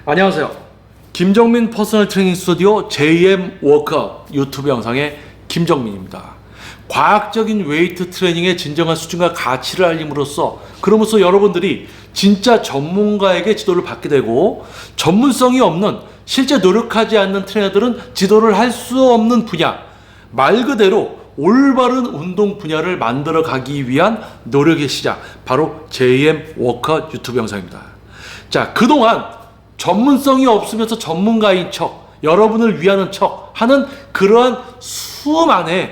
안녕하세요. 김정민 퍼스널 트레이닝 스튜디오 JM 워크아웃 유튜브 영상의 김정민입니다. 과학적인 웨이트 트레이닝의 진정한 수준과 가치를 알림으로써 그러면서 여러분들이 진짜 전문가에게 지도를 받게 되고 전문성이 없는 실제 노력하지 않는 트레이너들은 지도를 할 수 없는 분야, 말 그대로 올바른 운동 분야를 만들어 가기 위한 노력의 시작, 바로 JM 워크아웃 유튜브 영상입니다. 자, 그동안 전문성이 없으면서 전문가인 척, 여러분을 위하는 척 하는 그러한 수많은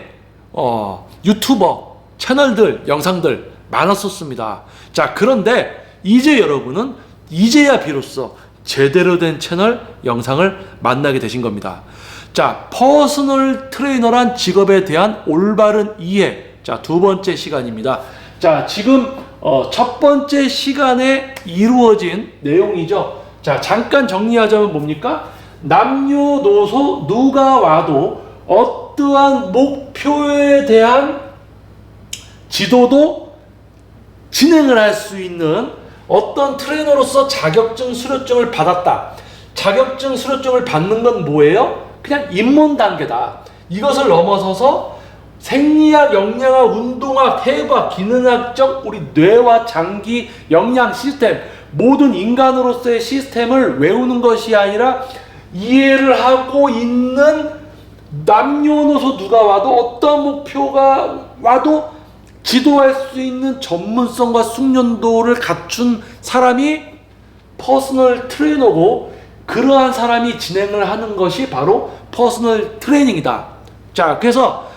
유튜버 채널들, 영상들 많았었습니다. 자, 그런데 이제 여러분은 이제야 비로소 제대로 된 채널 영상을 만나게 되신 겁니다. 자, 퍼스널 트레이너란 직업에 대한 올바른 이해. 자, 두 번째 시간입니다. 자, 지금 첫 번째 시간에 이루어진 내용이죠. 자, 잠깐 정리하자면 뭡니까? 남녀노소 누가 와도 어떠한 목표에 대한 지도도 진행을 할 수 있는 어떤 트레이너로서 자격증 수료증을 받았다. 자격증 수료증을 받는 건 뭐예요? 그냥 입문 단계다. 이것을 넘어서서 생리학, 영양학, 운동학, 해부학, 기능학적 우리 뇌와 장기 영양 시스템, 모든 인간으로서의 시스템을 외우는 것이 아니라 이해를 하고 있는 남녀노소 누가 와도 어떤 목표가 와도 지도할 수 있는 전문성과 숙련도를 갖춘 사람이 퍼스널 트레이너고, 그러한 사람이 진행을 하는 것이 바로 퍼스널 트레이닝이다. 자, 그래서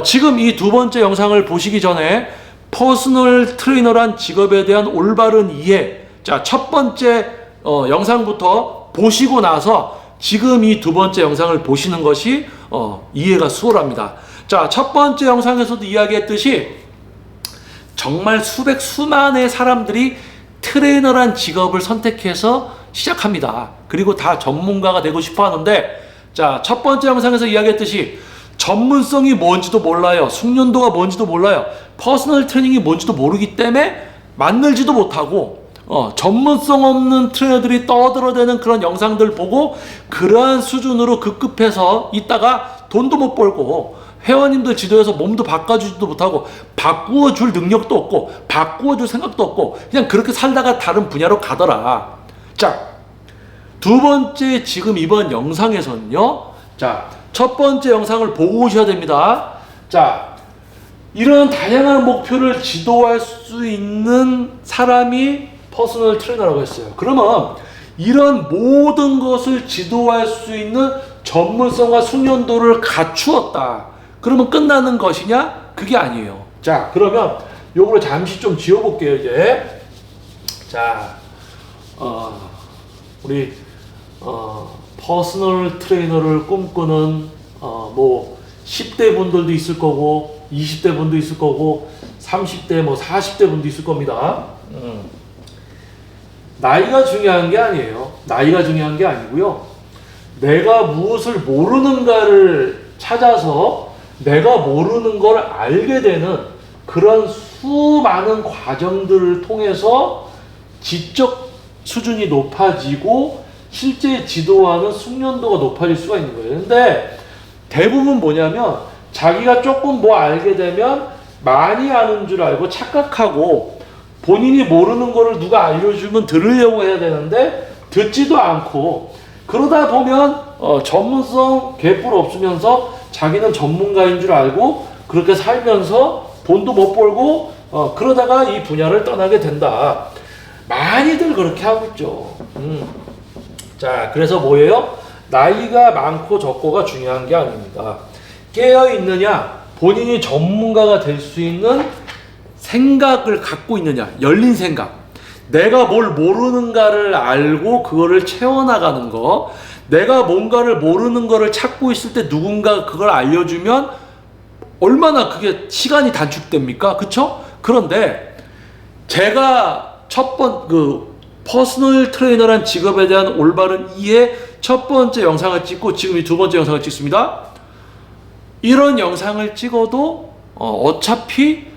지금 이 두 번째 영상을 보시기 전에 퍼스널 트레이너란 직업에 대한 올바른 이해, 자, 첫 번째 영상부터 보시고 나서 지금 이 두 번째 영상을 보시는 것이 이해가 수월합니다. 자, 첫 번째 영상에서도 이야기했듯이 정말 수만의 사람들이 트레이너란 직업을 선택해서 시작합니다. 그리고 다 전문가가 되고 싶어 하는데, 자, 첫 번째 영상에서 이야기했듯이 전문성이 뭔지도 몰라요. 숙련도가 뭔지도 몰라요. 퍼스널 트레이닝이 뭔지도 모르기 때문에 만들지도 못하고 전문성 없는 트레이너들이 떠들어대는 그런 영상들 보고 그러한 수준으로 급급해서 있다가 돈도 못 벌고 회원님들 지도해서 몸도 바꿔주지도 못하고 바꾸어줄 능력도 없고 바꾸어줄 생각도 없고 그냥 그렇게 살다가 다른 분야로 가더라. 자, 두 번째 지금 이번 영상에서는요, 자, 첫 번째 영상을 보고 오셔야 됩니다. 자, 이런 다양한 목표를 지도할 수 있는 사람이 퍼스널 트레이너라고 했어요. 그러면 이런 모든 것을 지도할 수 있는 전문성과 숙련도를 갖추었다. 그러면 끝나는 것이냐? 그게 아니에요. 자, 그러면 요거를 잠시 좀 지워볼게요, 이제. 자, 우리 퍼스널 트레이너를 꿈꾸는 뭐 10대 분들도 있을 거고 20대 분도 있을 거고 30대 뭐 40대 분도 있을 겁니다. 나이가 중요한 게 아니에요. 나이가 중요한 게 아니고요. 내가 무엇을 모르는가를 찾아서 내가 모르는 걸 알게 되는 그런 수많은 과정들을 통해서 지적 수준이 높아지고 실제 지도하는 숙련도가 높아질 수가 있는 거예요. 근데 대부분 뭐냐면 자기가 조금 뭐 알게 되면 많이 아는 줄 알고 착각하고 본인이 모르는 거를 누가 알려주면 들으려고 해야 되는데 듣지도 않고 그러다 보면 전문성 개뿔 없으면서 자기는 전문가인 줄 알고 그렇게 살면서 돈도 못 벌고 그러다가 이 분야를 떠나게 된다. 많이들 그렇게 하고 있죠. 자, 그래서 뭐예요? 나이가 많고 적고가 중요한 게 아닙니다. 깨어있느냐, 본인이 전문가가 될 수 있는 생각을 갖고 있느냐, 열린 생각. 내가 뭘 모르는가를 알고 그거를 채워나가는 거, 내가 뭔가를 모르는 거를 찾고 있을 때 누군가 그걸 알려주면 얼마나 그게 시간이 단축됩니까? 그쵸? 그런데 제가 퍼스널 트레이너란 직업에 대한 올바른 이해 첫 번째 영상을 찍고 지금 이 두 번째 영상을 찍습니다. 이런 영상을 찍어도 어차피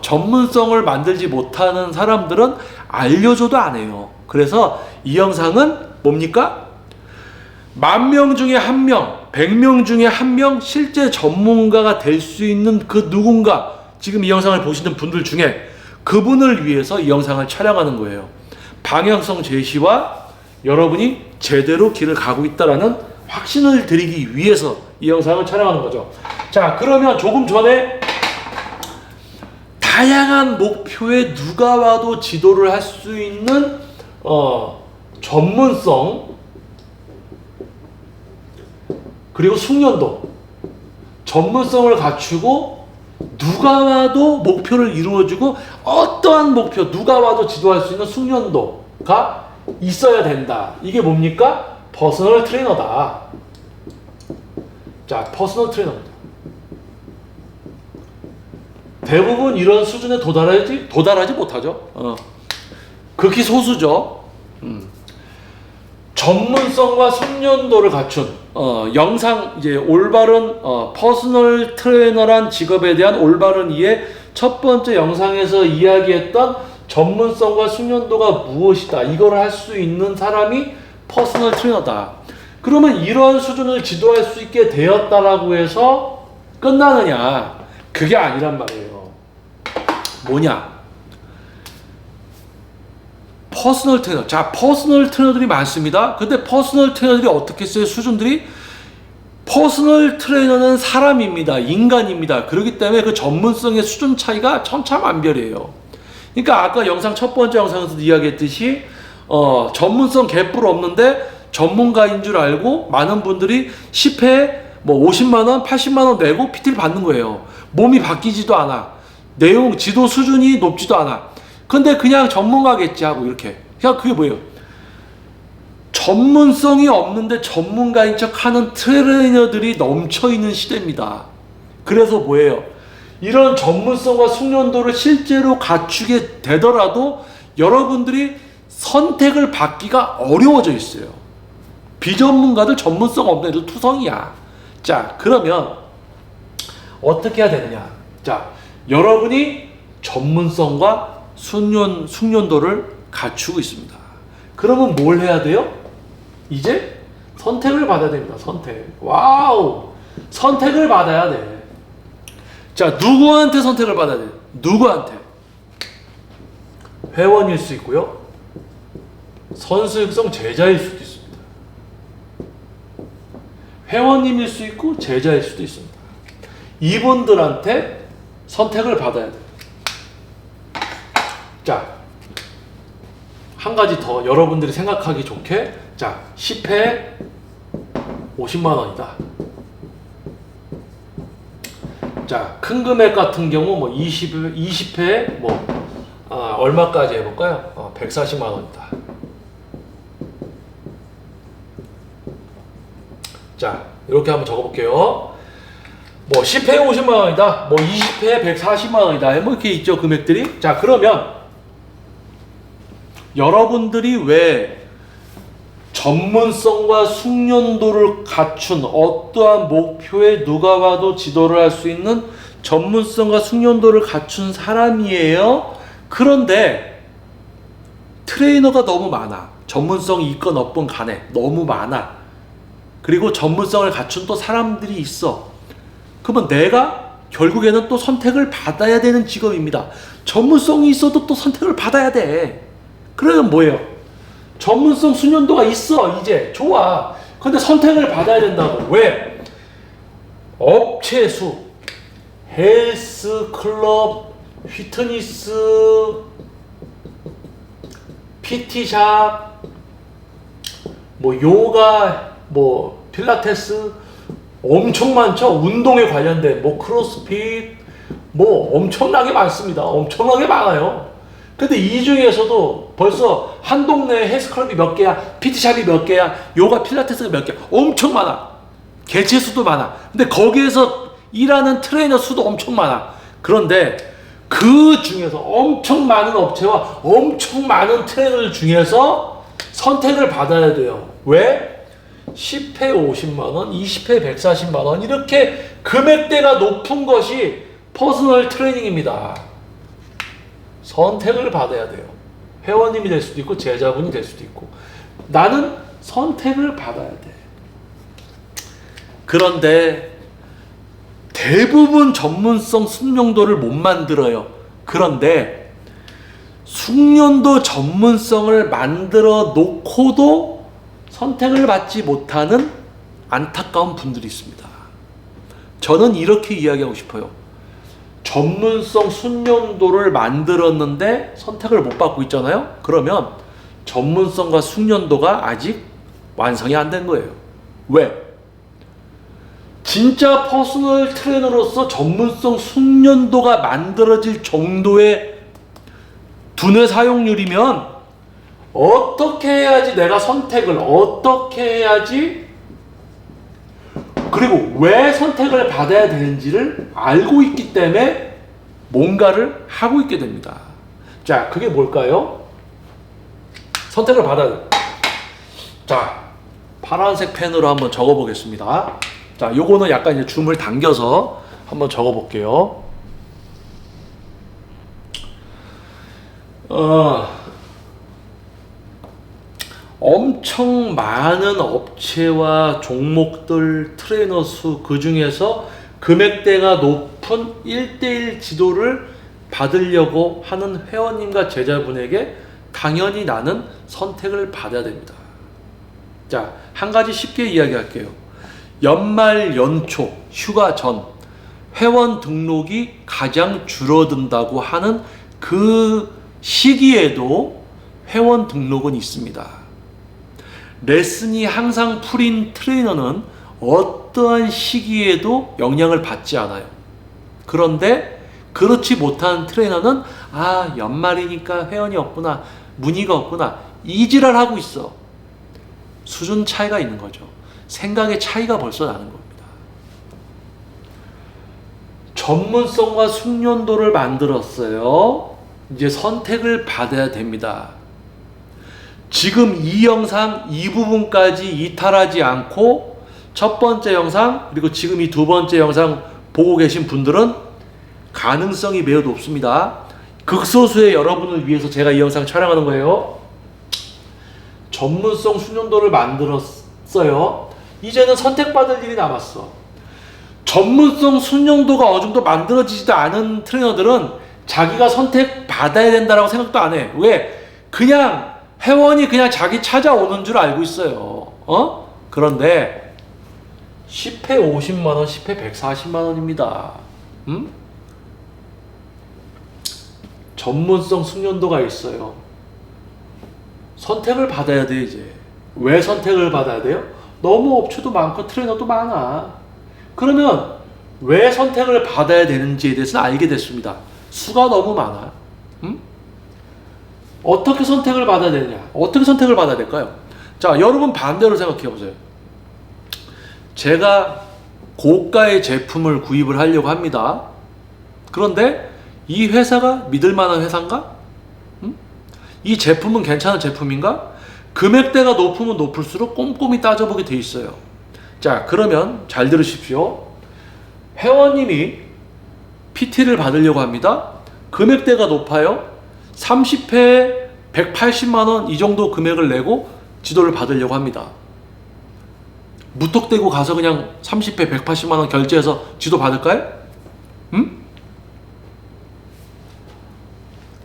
전문성을 만들지 못하는 사람들은 알려줘도 안 해요. 그래서 이 영상은 뭡니까? 10,000명 중에 1명, 100명 중에 1명 실제 전문가가 될 수 있는 그 누군가, 지금 이 영상을 보시는 분들 중에 그분을 위해서 이 영상을 촬영하는 거예요. 방향성 제시와 여러분이 제대로 길을 가고 있다라는 확신을 드리기 위해서 이 영상을 촬영하는 거죠. 자, 그러면 조금 전에 다양한 목표에 누가 와도 지도를 할 수 있는 전문성 그리고 숙련도, 전문성을 갖추고 누가 와도 목표를 이루어주고 어떠한 목표, 누가 와도 지도할 수 있는 숙련도가 있어야 된다. 이게 뭡니까? 퍼스널 트레이너다. 자, 퍼스널 트레이너입니다. 대부분 이런 수준에 도달하지 못하죠. 극히 소수죠. 전문성과 숙련도를 갖춘 영상 이제 올바른 퍼스널 트레이너란 직업에 대한 올바른 이해, 첫 번째 영상에서 이야기했던 전문성과 숙련도가 무엇이다, 이걸 할 수 있는 사람이 퍼스널 트레이너다. 그러면 이런 수준을 지도할 수 있게 되었다라고 해서 끝나느냐? 그게 아니란 말이에요. 뭐냐? 퍼스널 트레이너. 자, 퍼스널 트레이너들이 많습니다. 근데 퍼스널 트레이너들이 어떻게 써요? 수준들이? 퍼스널 트레이너는 사람입니다. 인간입니다. 그렇기 때문에 그 전문성의 수준 차이가 천차만별이에요. 그러니까 아까 영상 첫 번째 영상에서도 이야기했듯이 전문성 개뿔 없는데 전문가인 줄 알고 많은 분들이 10회에 뭐 50만원, 80만원 내고 PT를 받는 거예요. 몸이 바뀌지도 않아. 내용, 지도 수준이 높지도 않아. 근데 그냥 전문가겠지 하고 이렇게. 그냥 그게 뭐예요? 전문성이 없는데 전문가인 척 하는 트레이너들이 넘쳐있는 시대입니다. 그래서 뭐예요? 이런 전문성과 숙련도를 실제로 갖추게 되더라도 여러분들이 선택을 받기가 어려워져 있어요. 비전문가들, 전문성 없는 애들 투성이야. 자, 그러면 어떻게 해야 되느냐? 자, 여러분이 전문성과 숙련도를 갖추고 있습니다. 그러면 뭘 해야 돼요? 이제 선택을 받아야 됩니다. 선택. 와우! 선택을 받아야 돼. 자, 누구한테 선택을 받아야 돼? 누구한테? 회원일 수 있고요. 선수 육성 제자일 수도 있습니다. 회원님일 수 있고 제자일 수도 있습니다. 이분들한테 선택을 받아야 돼. 자, 한 가지 더 여러분들이 생각하기 좋게, 자, 10회 50만 원이다. 자, 큰 금액 같은 경우 뭐 20회 뭐 얼마까지 해볼까요? 140만 원이다. 자, 이렇게 한번 적어볼게요. 뭐 10회에 50만 원이다. 뭐 20회에 140만 원이다. 뭐 이렇게 있죠, 금액들이. 자, 그러면 여러분들이 왜 전문성과 숙련도를 갖춘 어떠한 목표에 누가 와도 지도를 할 수 있는 전문성과 숙련도를 갖춘 사람이에요. 그런데 트레이너가 너무 많아. 전문성이 있건 없건 간에 너무 많아. 그리고 전문성을 갖춘 또 사람들이 있어. 그러면 내가 결국에는 또 선택을 받아야 되는 직업입니다. 전문성이 있어도 또 선택을 받아야 돼. 그러면 뭐예요? 전문성 숙련도가 있어. 이제 좋아. 근데 선택을 받아야 된다고. 왜? 업체 수, 헬스, 클럽, 피트니스, PT샵, 뭐 요가, 뭐 필라테스 엄청 많죠. 운동에 관련된 뭐 크로스핏 뭐 엄청나게 많습니다. 엄청나게 많아요. 근데 이 중에서도 벌써 한 동네에 헬스클럽이 몇 개야, PT샵이 몇 개야, 요가 필라테스가 몇 개야, 엄청 많아. 개체 수도 많아. 근데 거기에서 일하는 트레이너 수도 엄청 많아. 그런데 그 중에서 엄청 많은 업체와 엄청 많은 트레이너 중에서 선택을 받아야 돼요. 왜? 10회 50만원, 20회 140만원 이렇게 금액대가 높은 것이 퍼스널 트레이닝입니다. 선택을 받아야 돼요. 회원님이 될 수도 있고 제자분이 될 수도 있고 나는 선택을 받아야 돼. 그런데 대부분 전문성 숙련도를 못 만들어요. 그런데 숙련도 전문성을 만들어 놓고도 선택을 받지 못하는 안타까운 분들이 있습니다. 저는 이렇게 이야기하고 싶어요. 전문성 숙련도를 만들었는데 선택을 못 받고 있잖아요. 그러면 전문성과 숙련도가 아직 완성이 안 된 거예요. 왜? 진짜 퍼스널 트레이너로서 전문성 숙련도가 만들어질 정도의 두뇌 사용률이면 어떻게 해야지 내가 선택을 어떻게 해야지 그리고 왜 선택을 받아야 되는지를 알고 있기 때문에 뭔가를 하고 있게 됩니다. 자, 그게 뭘까요? 선택을 받아야 돼. 자, 파란색 펜으로 한번 적어 보겠습니다. 자, 요거는 약간 이제 줌을 당겨서 한번 적어 볼게요. 엄청 많은 업체와 종목들, 트레이너 수, 그 중에서 금액대가 높은 1:1 지도를 받으려고 하는 회원님과 제자분에게 당연히 나는 선택을 받아야 됩니다. 자, 한 가지 쉽게 이야기할게요. 연말 연초, 휴가 전 회원 등록이 가장 줄어든다고 하는 그 시기에도 회원 등록은 있습니다. 레슨이 항상 풀인 트레이너는 어떠한 시기에도 영향을 받지 않아요. 그런데 그렇지 못한 트레이너는 연말이니까 회원이 없구나, 문의가 없구나, 이지랄 하고 있어. 수준 차이가 있는 거죠. 생각의 차이가 벌써 나는 겁니다. 전문성과 숙련도를 만들었어요. 이제 선택을 받아야 됩니다. 지금 이 영상 이 부분까지 이탈하지 않고 첫 번째 영상 그리고 지금 이 두 번째 영상 보고 계신 분들은 가능성이 매우 높습니다. 극소수의 여러분을 위해서 제가 이 영상 촬영하는 거예요. 전문성 숙련도를 만들었어요. 이제는 선택받을 일이 남았어. 전문성 숙련도가 어느 정도 만들어지지도 않은 트레이너들은 자기가 선택받아야 된다라고 생각도 안 해. 왜? 그냥 회원이 그냥 자기 찾아오는 줄 알고 있어요. 그런데 10회 50만원, 10회 140만원입니다. 전문성 숙련도가 있어요. 선택을 받아야 돼, 이제. 왜 선택을 받아야 돼요? 너무 업체도 많고 트레이너도 많아. 그러면 왜 선택을 받아야 되는지에 대해서는 알게 됐습니다. 수가 너무 많아. 어떻게 선택을 받아야 되느냐? 어떻게 선택을 받아야 될까요? 자, 여러분 반대로 생각해 보세요. 제가 고가의 제품을 구입을 하려고 합니다. 그런데 이 회사가 믿을 만한 회사인가? 이 제품은 괜찮은 제품인가? 금액대가 높으면 높을수록 꼼꼼히 따져보게 돼 있어요. 자, 그러면 잘 들으십시오. 회원님이 PT를 받으려고 합니다. 금액대가 높아요. 30회에 180만원 이 정도 금액을 내고 지도를 받으려고 합니다. 무턱대고 가서 그냥 30회 180만원 결제해서 지도 받을까요?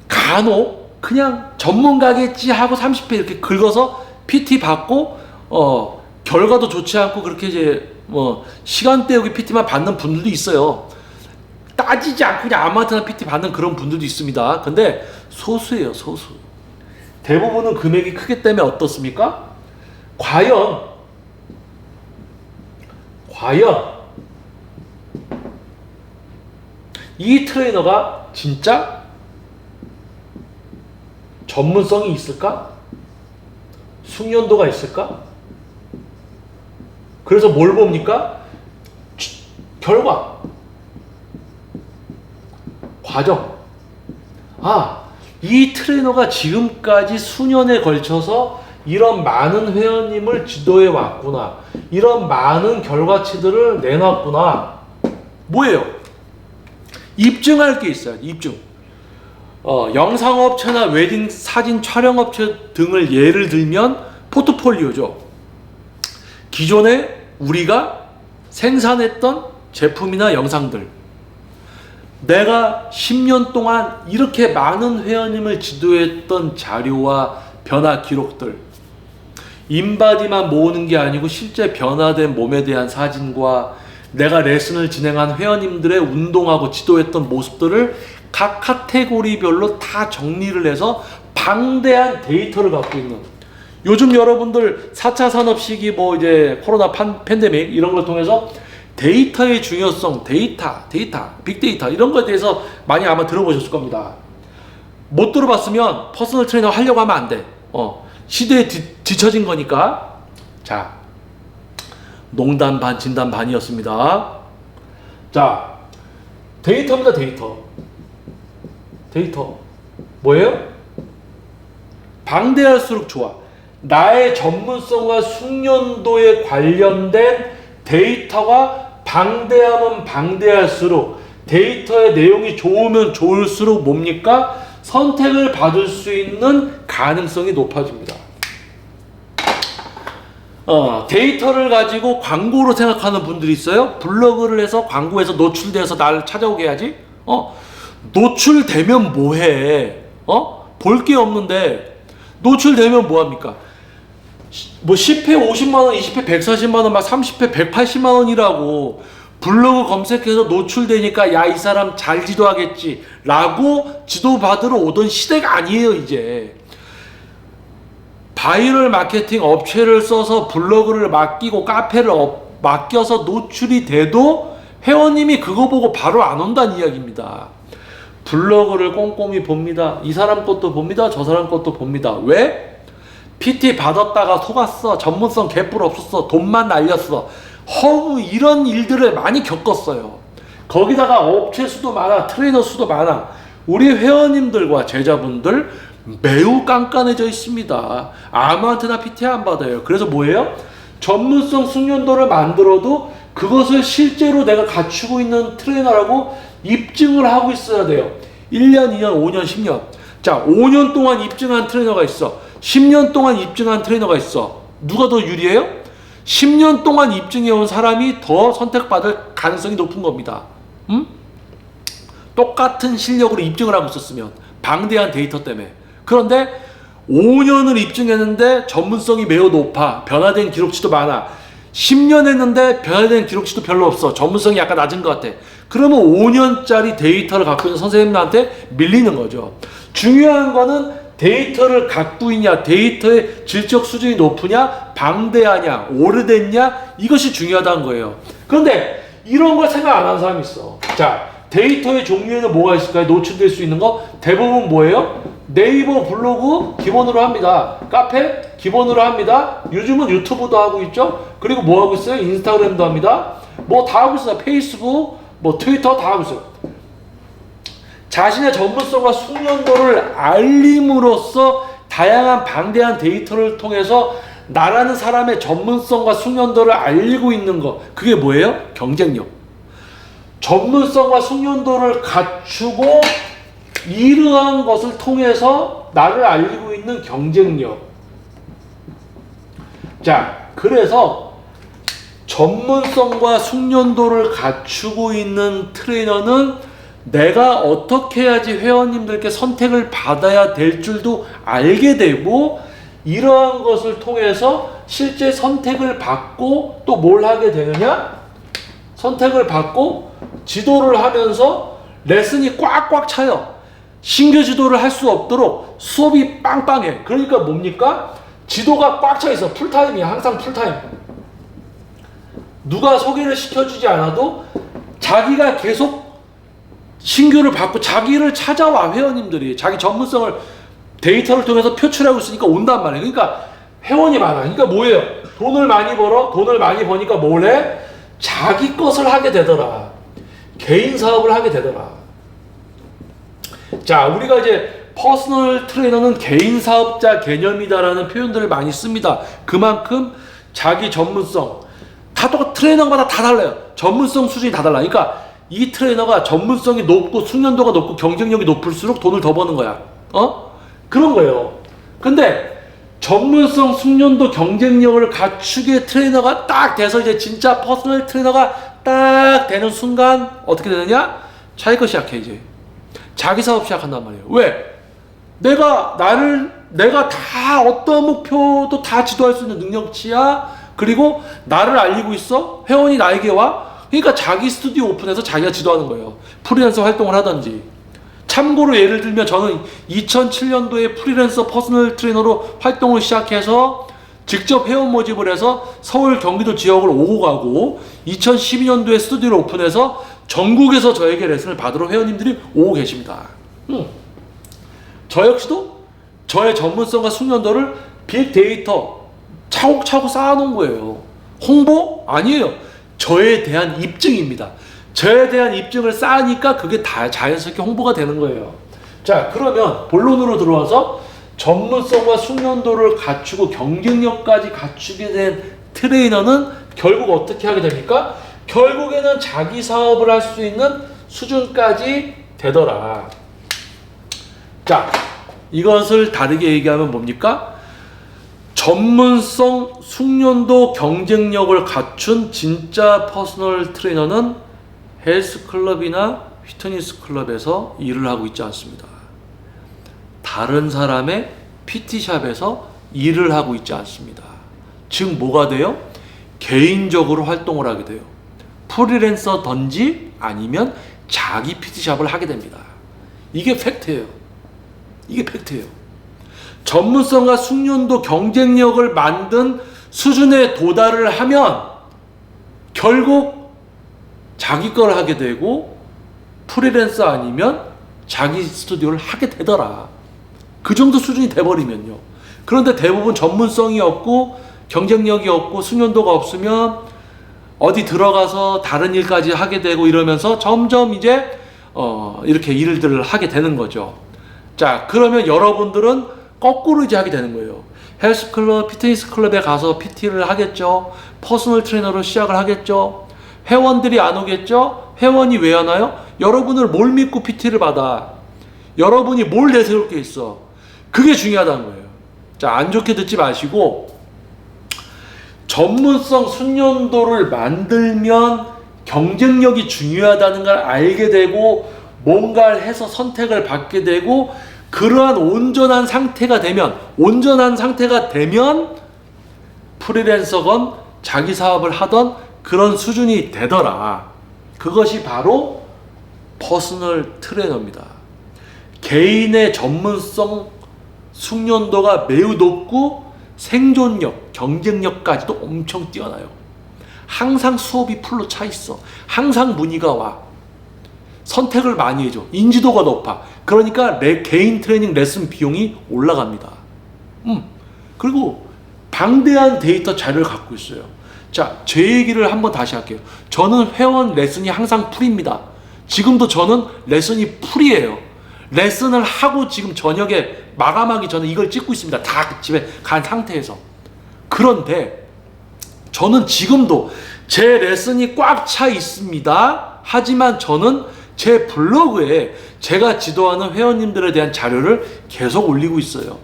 간혹 그냥 전문가겠지 하고 30회 이렇게 긁어서 PT 받고 결과도 좋지 않고 그렇게 이제 시간 때우기 PT만 받는 분들도 있어요. 따지지 않고 그냥 아무한테나 PT 받는 그런 분들도 있습니다. 근데 소수예요, 소수. 대부분은 금액이 크기 때문에 어떻습니까? 과연 이 트레이너가 진짜 전문성이 있을까? 숙련도가 있을까? 그래서 뭘 봅니까? 결과, 과정. 이 트레이너가 지금까지 수년에 걸쳐서 이런 많은 회원님을 지도해 왔구나. 이런 많은 결과치들을 내놨구나. 뭐예요? 입증할 게 있어요. 입증. 영상업체나 웨딩 사진 촬영업체 등을 예를 들면 포트폴리오죠. 기존에 우리가 생산했던 제품이나 영상들, 내가 10년 동안 이렇게 많은 회원님을 지도했던 자료와 변화 기록들, 인바디만 모으는 게 아니고 실제 변화된 몸에 대한 사진과 내가 레슨을 진행한 회원님들의 운동하고 지도했던 모습들을 각 카테고리별로 다 정리를 해서 방대한 데이터를 갖고 있는, 요즘 여러분들 4차 산업 시기 뭐 이제 코로나 팬데믹 이런 걸 통해서 데이터의 중요성, 데이터, 빅데이터 이런 거에 대해서 많이 아마 들어보셨을 겁니다. 못 들어봤으면 퍼스널 트레이너 하려고 하면 안 돼. 시대에 뒤처진 거니까. 자, 농담 반 진담 반이었습니다. 자, 데이터입니다. 데이터 뭐예요? 방대할수록 좋아. 나의 전문성과 숙련도에 관련된 데이터가 방대하면 방대할수록, 데이터의 내용이 좋으면 좋을수록 뭡니까? 선택을 받을 수 있는 가능성이 높아집니다. 데이터를 가지고 광고로 생각하는 분들이 있어요. 블로그를 해서 광고에서 노출돼서 나를 찾아오게 해야지. 노출되면 뭐해? 볼 게 없는데 노출되면 뭐합니까? 뭐 10회 50만원, 20회 140만원, 막 30회 180만원이라고 블로그 검색해서 노출되니까 야, 이 사람 잘 지도하겠지 라고 지도받으러 오던 시대가 아니에요. 이제 바이럴 마케팅 업체를 써서 블로그를 맡기고 카페를 맡겨서 노출이 돼도 회원님이 그거 보고 바로 안 온다는 이야기입니다. 블로그를 꼼꼼히 봅니다. 이 사람 것도 봅니다. 저 사람 것도 봅니다. 왜? PT 받았다가 속았어. 전문성 개뿔 없었어. 돈만 날렸어. 허무 이런 일들을 많이 겪었어요. 거기다가 업체 수도 많아. 트레이너 수도 많아. 우리 회원님들과 제자분들 매우 깐깐해져 있습니다. 아무한테나 PT 안 받아요. 그래서 뭐예요? 전문성 숙련도를 만들어도 그것을 실제로 내가 갖추고 있는 트레이너라고 입증을 하고 있어야 돼요. 1년, 2년, 5년, 10년. 자, 5년 동안 입증한 트레이너가 있어. 10년 동안 입증한 트레이너가 있어. 누가 더 유리해요? 10년 동안 입증해온 사람이 더 선택받을 가능성이 높은 겁니다. 똑같은 실력으로 입증을 하고 있었으면, 방대한 데이터 때문에. 그런데 5년을 입증했는데 전문성이 매우 높아. 변화된 기록치도 많아. 10년 했는데 변화된 기록치도 별로 없어. 전문성이 약간 낮은 것 같아. 그러면 5년짜리 데이터를 갖고 있는 선생님한테 밀리는 거죠. 중요한 거는 데이터를 갖고 있냐, 데이터의 질적 수준이 높으냐, 방대하냐, 오래됐냐, 이것이 중요하다는 거예요. 그런데 이런 걸 생각 안 하는 사람이 있어. 자, 데이터의 종류에는 뭐가 있을까요? 노출될 수 있는 거? 대부분 뭐예요? 네이버 블로그 기본으로 합니다. 카페 기본으로 합니다. 요즘은 유튜브도 하고 있죠. 그리고 뭐 하고 있어요? 인스타그램도 합니다. 뭐 다 하고 있어요. 페이스북, 뭐 트위터 다 하고 있어요. 자신의 전문성과 숙련도를 알림으로써 다양한 방대한 데이터를 통해서 나라는 사람의 전문성과 숙련도를 알리고 있는 것, 그게 뭐예요? 경쟁력. 전문성과 숙련도를 갖추고 이러한 것을 통해서 나를 알리고 있는 경쟁력. 자, 그래서 전문성과 숙련도를 갖추고 있는 트레이너는 내가 어떻게 해야지 회원님들께 선택을 받아야 될 줄도 알게 되고, 이러한 것을 통해서 실제 선택을 받고 또 뭘 하게 되느냐? 선택을 받고 지도를 하면서 레슨이 꽉꽉 차요. 신규 지도를 할 수 없도록 수업이 빵빵해. 그러니까 뭡니까? 지도가 꽉 차 있어. 풀타임이야. 항상 풀타임. 누가 소개를 시켜주지 않아도 자기가 계속 신규를 받고 자기를 찾아와. 회원님들이 자기 전문성을 데이터를 통해서 표출하고 있으니까 온단 말이에요. 그러니까 회원이 많아. 그러니까 뭐예요? 돈을 많이 벌어. 돈을 많이 버니까 뭘 해? 자기 것을 하게 되더라. 개인 사업을 하게 되더라. 자, 우리가 이제 퍼스널 트레이너는 개인 사업자 개념이다라는 표현들을 많이 씁니다. 그만큼 자기 전문성, 다 똑같, 트레이너마다 다 달라요. 전문성 수준이 다 달라. 그러니까 이 트레이너가 전문성이 높고 숙련도가 높고 경쟁력이 높을수록 돈을 더 버는 거야. 그런 거예요. 근데 전문성, 숙련도, 경쟁력을 갖추게 트레이너가 딱 돼서 이제 진짜 퍼스널 트레이너가 딱 되는 순간 어떻게 되느냐? 자기 거 시작해 이제. 자기 사업 시작한단 말이에요. 왜? 내가 다 어떤 목표도 다 지도할 수 있는 능력치야. 그리고 나를 알리고 있어. 회원이 나에게 와. 그러니까 자기 스튜디오 오픈해서 자기가 지도하는 거예요. 프리랜서 활동을 하든지. 참고로 예를 들면 저는 2007년도에 프리랜서 퍼스널 트레이너로 활동을 시작해서 직접 회원 모집을 해서 서울 경기도 지역을 오고 가고 2012년도에 스튜디오를 오픈해서 전국에서 저에게 레슨을 받으러 회원님들이 오고 계십니다. 저 역시도 저의 전문성과 숙련도를 빅데이터 차곡차곡 쌓아놓은 거예요. 홍보? 아니에요. 저에 대한 입증입니다. 저에 대한 입증을 쌓으니까 그게 다 자연스럽게 홍보가 되는 거예요. 자, 그러면 본론으로 들어와서 전문성과 숙련도를 갖추고 경쟁력까지 갖추게 된 트레이너는 결국 어떻게 하게 됩니까? 결국에는 자기 사업을 할 수 있는 수준까지 되더라. 자, 이것을 다르게 얘기하면 뭡니까? 전문성, 숙련도, 경쟁력을 갖춘 진짜 퍼스널 트레이너는 헬스클럽이나 피트니스 클럽에서 일을 하고 있지 않습니다. 다른 사람의 PT샵에서 일을 하고 있지 않습니다. 즉 뭐가 돼요? 개인적으로 활동을 하게 돼요. 프리랜서든지 아니면 자기 PT샵을 하게 됩니다. 이게 팩트예요. 이게 팩트예요. 전문성과 숙련도, 경쟁력을 만든 수준에 도달을 하면 결국 자기 걸 하게 되고 프리랜서 아니면 자기 스튜디오를 하게 되더라. 그 정도 수준이 돼버리면요. 그런데 대부분 전문성이 없고 경쟁력이 없고 숙련도가 없으면 어디 들어가서 다른 일까지 하게 되고 이러면서 점점 이제 이렇게 일들을 하게 되는 거죠. 자, 그러면 여러분들은 거꾸로 이제 하게 되는 거예요. 헬스클럽, 피트니스 클럽에 가서 PT를 하겠죠. 퍼스널 트레이너로 시작을 하겠죠. 회원들이 안 오겠죠? 회원이 왜 안 와요? 여러분을 뭘 믿고 PT를 받아? 여러분이 뭘 내세울 게 있어? 그게 중요하다는 거예요. 자, 안 좋게 듣지 마시고 전문성, 숙련도를 만들면 경쟁력이 중요하다는 걸 알게 되고 뭔가를 해서 선택을 받게 되고 그러한 온전한 상태가 되면 프리랜서건 자기 사업을 하던 그런 수준이 되더라. 그것이 바로 퍼스널 트레이너입니다. 개인의 전문성, 숙련도가 매우 높고 생존력, 경쟁력까지도 엄청 뛰어나요. 항상 수업이 풀로 차 있어. 항상 문의가 와. 선택을 많이 해줘. 인지도가 높아. 그러니까 개인 트레이닝 레슨 비용이 올라갑니다. 그리고 방대한 데이터 자료를 갖고 있어요. 자, 제 얘기를 한번 다시 할게요. 저는 회원 레슨이 항상 풀입니다. 지금도 저는 레슨이 풀이에요. 레슨을 하고 지금 저녁에 마감하기 전에 이걸 찍고 있습니다. 다 집에 간 상태에서. 그런데 저는 지금도 제 레슨이 꽉 차 있습니다. 하지만 저는 제 블로그에 제가 지도하는 회원님들에 대한 자료를 계속 올리고 있어요.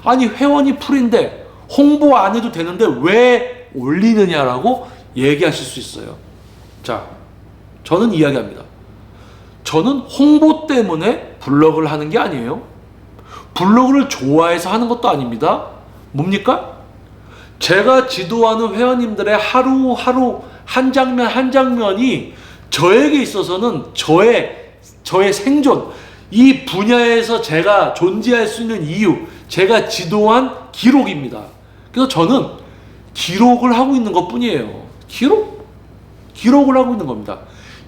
아니, 회원이 풀인데 홍보 안 해도 되는데 왜 올리느냐라고 얘기하실 수 있어요. 자, 저는 이야기합니다. 저는 홍보 때문에 블로그를 하는 게 아니에요. 블로그를 좋아해서 하는 것도 아닙니다. 뭡니까? 제가 지도하는 회원님들의 하루하루 한 장면 한 장면이 저에게 있어서는 저의 생존, 이 분야에서 제가 존재할 수 있는 이유, 제가 지도한 기록입니다. 그래서 저는 기록을 하고 있는 것 뿐이에요. 기록을 하고 있는 겁니다.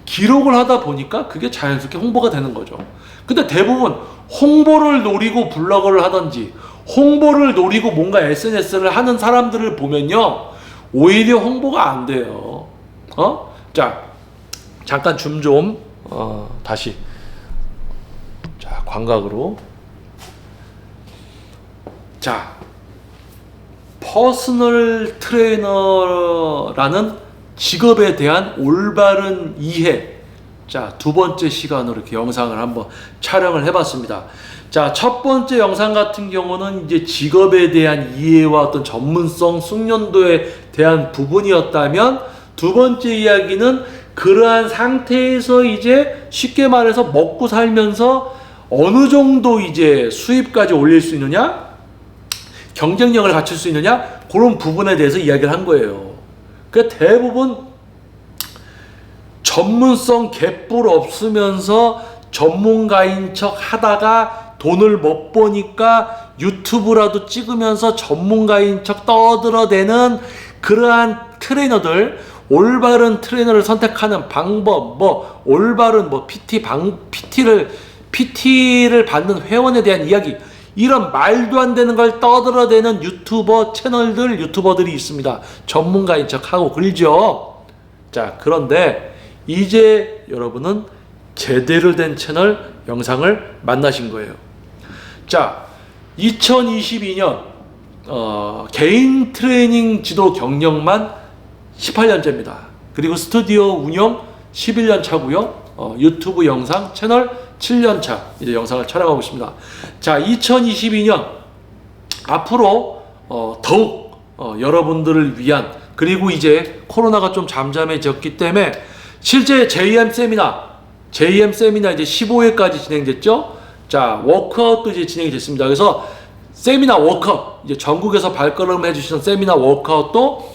기록을 하다 보니까 그게 자연스럽게 홍보가 되는 거죠. 근데 대부분 홍보를 노리고 블로그를 하든지 홍보를 노리고 뭔가 SNS를 하는 사람들을 보면요, 오히려 홍보가 안 돼요. 자, 잠깐 다시. 자, 광각으로. 자, 퍼스널 트레이너라는 직업에 대한 올바른 이해, 자, 두 번째 시간으로 이렇게 영상을 한번 촬영을 해봤습니다. 자, 첫 번째 영상 같은 경우는 이제 직업에 대한 이해와 어떤 전문성, 숙련도에 대한 부분이었다면, 두 번째 이야기는 그러한 상태에서 이제 쉽게 말해서 먹고 살면서 어느 정도 이제 수입까지 올릴 수 있느냐, 경쟁력을 갖출 수 있느냐, 그런 부분에 대해서 이야기를 한 거예요. 그러니까 대부분 전문성 개뿔 없으면서 전문가인 척 하다가 돈을 못 버니까 유튜브라도 찍으면서 전문가인 척 떠들어대는 그러한 트레이너들, 올바른 트레이너를 선택하는 방법, 뭐 올바른 뭐 PT를 받는 회원에 대한 이야기, 이런 말도 안 되는 걸 떠들어대는 유튜버들이 있습니다. 전문가인 척 하고 그러죠. 자, 그런데 이제 여러분은 제대로 된 채널 영상을 만나신 거예요. 자, 2022년 개인 트레이닝 지도 경력만 18년째입니다. 그리고 스튜디오 운영 11년 차고요. 유튜브 영상 채널 7년 차 이제 영상을 촬영하고 있습니다. 자, 2022년 앞으로 더욱 여러분들을 위한, 그리고 이제 코로나가 좀 잠잠해졌기 때문에 실제 JM 세미나 이제 15회까지 진행됐죠. 자, 워크아웃도 이제 진행이 됐습니다. 그래서 세미나 워크아웃, 이제 전국에서 발걸음 해주시는 세미나 워크아웃도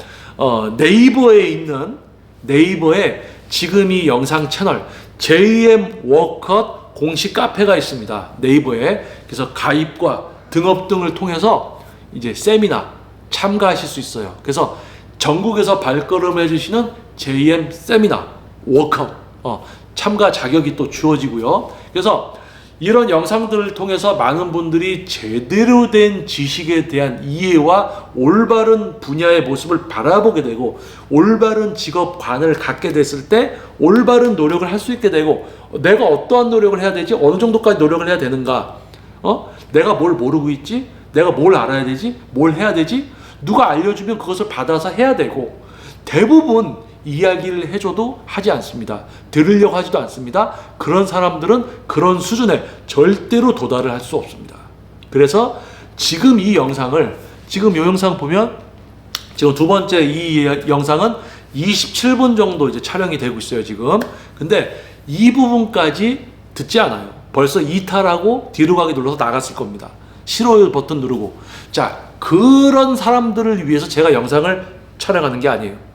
네이버에 지금 이 영상 채널 JM 워크아웃 공식 카페가 있습니다. 네이버에. 그래서 가입과 등업 등을 통해서 이제 세미나 참가하실 수 있어요. 그래서 전국에서 발걸음 해주시는 JM 세미나 워크아웃 참가 자격이 또 주어지고요. 그래서 이런 영상들을 통해서 많은 분들이 제대로 된 지식에 대한 이해와 올바른 분야의 모습을 바라보게 되고, 올바른 직업관을 갖게 됐을 때 올바른 노력을 할 수 있게 되고, 내가 어떠한 노력을 해야 되지? 어느 정도까지 노력을 해야 되는가? 내가 뭘 모르고 있지? 내가 뭘 알아야 되지? 뭘 해야 되지? 누가 알려주면 그것을 받아서 해야 되고, 대부분 이야기를 해줘도 하지 않습니다. 들으려고 하지도 않습니다. 그런 사람들은 그런 수준에 절대로 도달을 할 수 없습니다. 그래서 지금 이 영상 보면 지금 두 번째 이 영상은 27분 정도 이제 촬영이 되고 있어요, 지금. 근데 이 부분까지 듣지 않아요. 벌써 이탈하고 뒤로 가기 눌러서 나갔을 겁니다. 싫어요 버튼 누르고. 자, 그런 사람들을 위해서 제가 영상을 촬영하는 게 아니에요.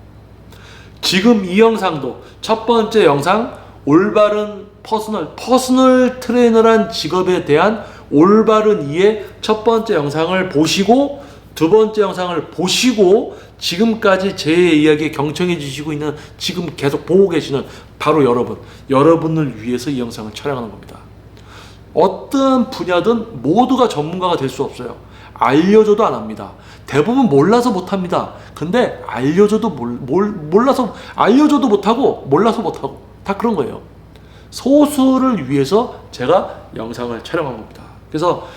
지금 이 영상도 첫 번째 영상 올바른 퍼스널 트레이너란 직업에 대한 올바른 이해, 첫 번째 영상을 보시고 두 번째 영상을 보시고 지금까지 제 이야기에 경청해 주시고 있는, 지금 계속 보고 계시는 바로 여러분을 위해서 이 영상을 촬영하는 겁니다. 어떤 분야든 모두가 전문가가 될 수 없어요. 알려줘도 안 합니다. 대부분 몰라서 못합니다. 근데 알려줘도 알려줘도 못하고 몰라서 못하고 다 그런 거예요. 소수를 위해서 제가 영상을 촬영한 겁니다. 그래서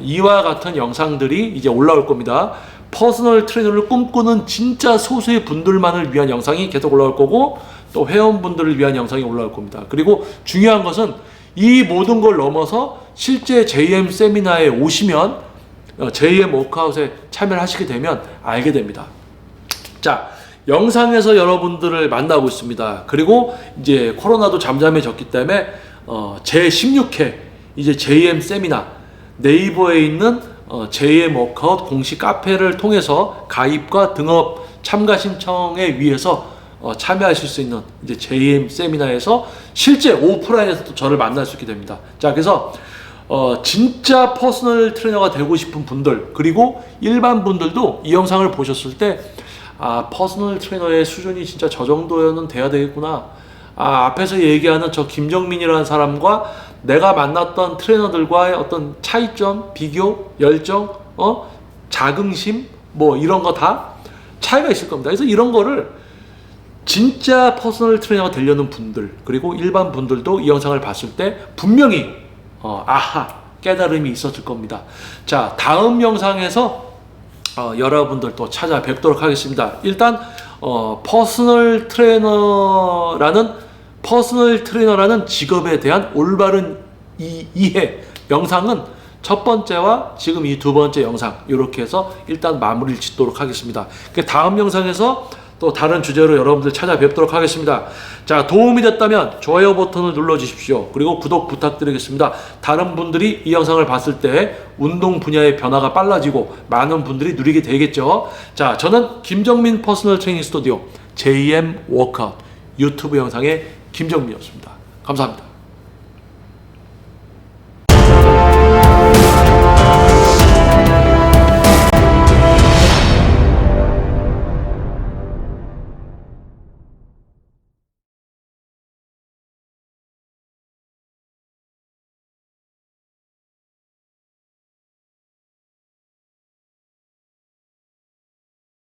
이와 같은 영상들이 이제 올라올 겁니다. 퍼스널 트레이너를 꿈꾸는 진짜 소수의 분들만을 위한 영상이 계속 올라올 거고, 또 회원분들을 위한 영상이 올라올 겁니다. 그리고 중요한 것은 이 모든 걸 넘어서 실제 JM 세미나에 오시면, JM 워크아웃에 참여를 하시게 되면 알게 됩니다. 자, 영상에서 여러분들을 만나고 있습니다. 그리고 이제 코로나도 잠잠해졌기 때문에 제 16회 이제 JM 세미나, 네이버에 있는 JM 워크아웃 공식 카페를 통해서 가입과 등업 참가 신청에 의해서 참여하실 수 있는 이제 JM 세미나에서 실제 오프라인에서도 저를 만날 수 있게 됩니다. 자, 그래서 진짜 퍼스널 트레이너가 되고 싶은 분들, 그리고 일반 분들도 이 영상을 보셨을 때, 아, 퍼스널 트레이너의 수준이 진짜 저 정도는 돼야 되겠구나. 아, 앞에서 얘기하는 저 김정민이라는 사람과 내가 만났던 트레이너들과의 어떤 차이점, 비교, 열정, 자긍심, 뭐 이런 거 다 차이가 있을 겁니다. 그래서 이런 거를 진짜 퍼스널 트레이너가 되려는 분들, 그리고 일반 분들도 이 영상을 봤을 때 분명히 아하, 깨달음이 있었을 겁니다. 자, 다음 영상에서 여러분들 또 찾아뵙도록 하겠습니다. 일단 퍼스널 트레이너라는 퍼스널 트레이너라는 직업에 대한 올바른 이해 영상은 첫 번째와 지금 이 두 번째 영상 이렇게 해서 일단 마무리를 짓도록 하겠습니다. 다음 영상에서 또 다른 주제로 여러분들 찾아뵙도록 하겠습니다. 자, 도움이 됐다면 좋아요 버튼을 눌러주십시오. 그리고 구독 부탁드리겠습니다. 다른 분들이 이 영상을 봤을 때 운동 분야의 변화가 빨라지고 많은 분들이 누리게 되겠죠. 자, 저는 김정민 퍼스널 트레이닝 스튜디오 JM 워크아웃 유튜브 영상의 김정민이었습니다. 감사합니다.